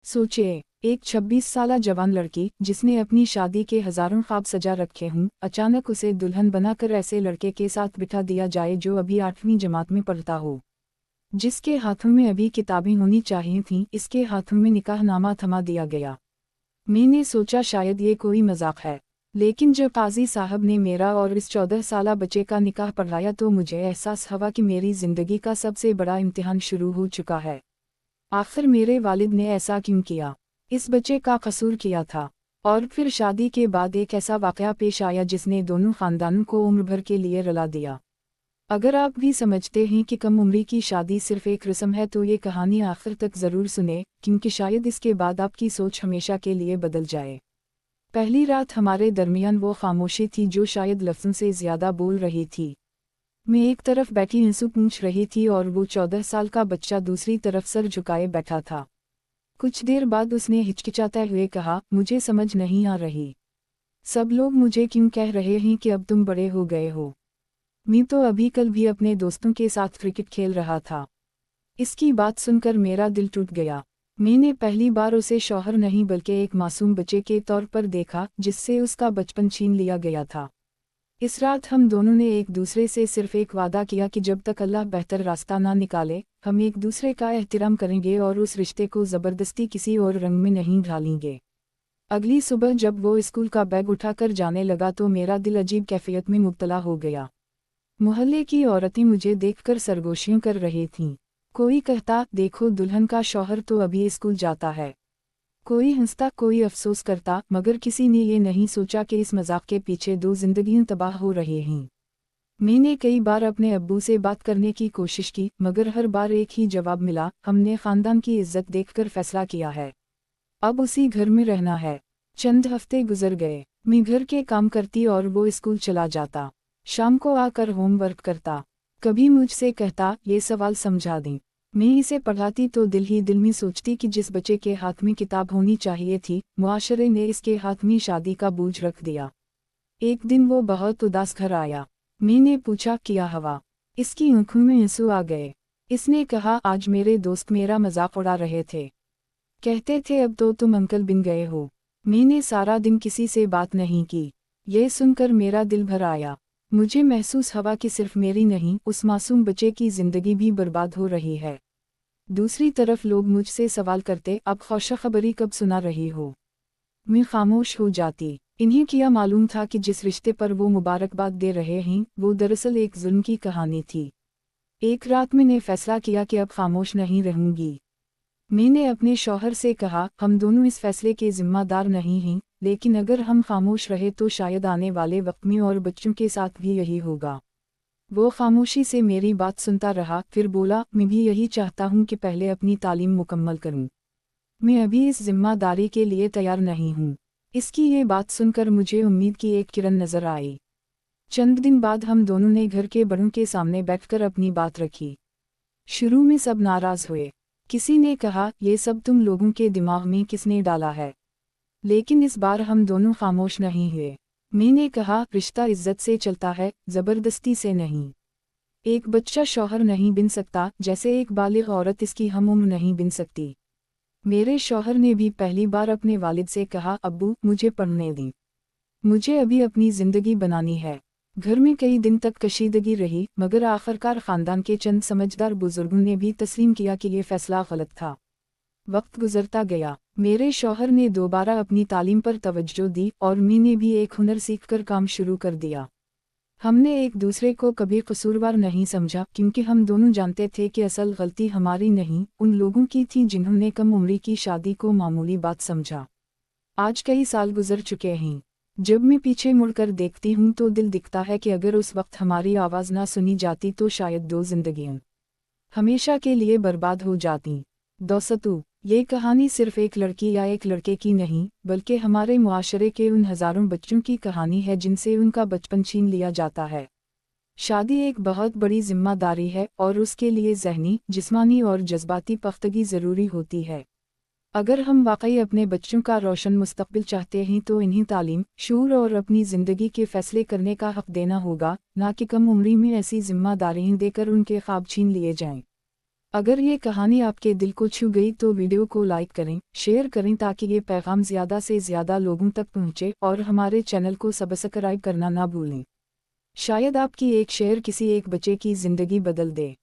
सोचिए, एक 26 साला जवान लड़की जिसने अपनी शादी के हजारों ख्वाब सजा रखे हों, अचानक उसे दुल्हन बनाकर ऐसे लड़के के साथ बिठा दिया जाए जो अभी 8वीं जमात में पढ़ता हो, जिसके हाथों में अभी किताबें होनी चाहिए थीं, इसके हाथों में निकाहनामा थमा दिया गया। मैंने सोचा शायद ये कोई मजाक है, लेकिन जब काजी साहब ने मेरा और इस 14 साला बच्चे का निकाह पढ़ाया तो मुझे एहसास हुआ कि मेरी जिंदगी का सबसे बड़ा इम्तिहान शुरू हो चुका है। आखिर मेरे वालिद ने ऐसा क्यों किया? इस बच्चे का कसूर किया था? और फिर शादी के बाद एक ऐसा वाकया पेश आया जिसने दोनों खानदानों को उम्र भर के लिए रुला दिया। अगर आप भी समझते हैं कि कम उम्री की शादी सिर्फ एक रस्म है तो ये कहानी आखिर तक ज़रूर सुने, क्योंकि शायद इसके बाद आपकी सोच हमेशा के लिए बदल जाए। पहली रात हमारे दरमियान वो खामोशी थी जो शायद लफ्ज़ों से ज़्यादा बोल रही थी। मैं एक तरफ बैठी आंसू पूंछ रही थी और वो 14 साल का बच्चा दूसरी तरफ सर झुकाए बैठा था। कुछ देर बाद उसने हिचकिचाते हुए कहा, मुझे समझ नहीं आ रही। सब लोग मुझे क्यों कह रहे हैं कि अब तुम बड़े हो गए हो? मैं तो अभी कल भी अपने दोस्तों के साथ क्रिकेट खेल रहा था। इसकी बात सुनकर मेरा दिल टूट गया। मैंने पहली बार उसे शौहर नहीं बल्कि एक मासूम बच्चे के तौर पर देखा जिससे उसका बचपन छीन लिया गया था। इस रात हम दोनों ने एक दूसरे से सिर्फ एक वादा किया कि जब तक अल्लाह बेहतर रास्ता ना निकाले, हम एक दूसरे का एहतराम करेंगे और उस रिश्ते को ज़बरदस्ती किसी और रंग में नहीं ढालेंगे। अगली सुबह जब वो स्कूल का बैग उठाकर जाने लगा तो मेरा दिल अजीब कैफियत में मुब्तला हो गया। मोहल्ले की औरतें मुझे देखकर सरगोशियां कर रही थीं। कोई कहता, देखो दुल्हन का शौहर तो अभी स्कूल जाता है। कोई हंसता, कोई अफसोस करता, मगर किसी ने ये नहीं सोचा कि इस मजाक के पीछे दो जिंदगियां तबाह हो रही हैं। मैंने कई बार अपने अब्बू से बात करने की कोशिश की, मगर हर बार एक ही जवाब मिला, हमने खानदान की इज्जत देखकर फैसला किया है, अब उसी घर में रहना है। चंद हफ्ते गुजर गए। मैं घर के काम करती और वो स्कूल चला जाता। शाम को आकर होमवर्क करता। कभी मुझसे कहता, ये सवाल समझा दें। मैं इसे पढ़ाती तो दिल ही दिल में सोचती कि जिस बच्चे के हाथ में किताब होनी चाहिए थी, मुआशरे ने इसके हाथ में शादी का बोझ रख दिया। एक दिन वो बहुत उदास घर आया। मैंने पूछा, क्या हुआ? इसकी आंखों में आंसू आ गए। इसने कहा, आज मेरे दोस्त मेरा मजाक उड़ा रहे थे। कहते थे अब तो तुम अंकल बन गए हो। मैंने सारा दिन किसी से बात नहीं की। ये सुनकर मेरा दिल भर आया। मुझे महसूस हुआ कि सिर्फ मेरी नहीं, उस मासूम बच्चे की जिंदगी भी बर्बाद हो रही है। दूसरी तरफ लोग मुझसे सवाल करते, अब खुशखबरी कब सुना रही हो? मैं खामोश हो जाती। इन्हें क्या मालूम था कि जिस रिश्ते पर वो मुबारकबाद दे रहे हैं वो दरअसल एक जुल्म की कहानी थी। एक रात मैंने फैसला किया कि अब खामोश नहीं रहूंगी। मैंने अपने शौहर से कहा, हम दोनों इस फैसले के जिम्मेदार नहीं हैं, लेकिन अगर हम खामोश रहे तो शायद आने वाले वक्त में और बच्चों के साथ भी यही होगा। वो खामोशी से मेरी बात सुनता रहा, फिर बोला, मैं भी यही चाहता हूँ कि पहले अपनी तालीम मुकम्मल करूँ। मैं अभी इस जिम्मेदारी के लिए तैयार नहीं हूँ। इसकी ये बात सुनकर मुझे उम्मीद की एक किरण नजर आई। चंद दिन बाद हम दोनों ने घर के बड़ों के सामने बैठकर अपनी बात रखी। शुरू में सब नाराज हुए। किसी ने कहा, ये सब तुम लोगों के दिमाग में किसने डाला है? लेकिन इस बार हम दोनों खामोश नहीं हुए। मैंने कहा, रिश्ता इज्जत से चलता है, जबरदस्ती से नहीं। एक बच्चा शौहर नहीं बन सकता, जैसे एक बालिग औरत इसकी हम उम्र नहीं बन सकती। मेरे शौहर ने भी पहली बार अपने वालिद से कहा, अब्बू मुझे पढ़ने दें, मुझे अभी अपनी जिंदगी बनानी है। घर में कई दिन तक कशीदगी रही, मगर आखिरकार खानदान के चंद समझदार बुजुर्गों ने भी तस्लीम किया कि ये फैसला गलत था। वक्त गुजरता गया। मेरे शौहर ने दोबारा अपनी तालीम पर तवज्जो दी और मैंने भी एक हुनर सीखकर काम शुरू कर दिया। हमने एक दूसरे को कभी कसूरवार नहीं समझा, क्योंकि हम दोनों जानते थे कि असल गलती हमारी नहीं, उन लोगों की थी जिन्होंने कम उम्री की शादी को मामूली बात समझा। आज कई साल गुजर चुके हैं। जब मैं पीछे मुड़कर देखती हूँ तो दिल दिखता है कि अगर उस वक्त हमारी आवाज़ ना सुनी जाती तो शायद दो जिंदगियाँ हमेशा के लिए बर्बाद हो जाती। दोस्तों, ये कहानी सिर्फ एक लड़की या एक लड़के की नहीं, बल्कि हमारे मुआशरे के उन हज़ारों बच्चों की कहानी है जिनसे उनका बचपन छीन लिया जाता है। शादी एक बहुत बड़ी जिम्मेदारी है और उसके लिए ज़हनी, जिस्मानी और जज्बाती पुख्तगी ज़रूरी होती है। अगर हम वाकई अपने बच्चों का रोशन मुस्तकबिल चाहते हैं तो इन्हें तालीम, शूर और अपनी ज़िंदगी के फैसले करने का हक़ देना होगा, ना कि कम उम्री में ऐसी जिम्मेदारियां देकर उनके ख्वाब छीन लिए जाएं। اگر یہ کہانی آپ کے دل کو چھو گئی تو ویڈیو کو لائک کریں، شیئر کریں تاکہ یہ پیغام زیادہ سے زیادہ لوگوں تک پہنچے، اور ہمارے چینل کو سبسکرائب کرنا نہ بھولیں۔ شاید آپ کی ایک شیئر کسی ایک بچے کی زندگی بدل دے۔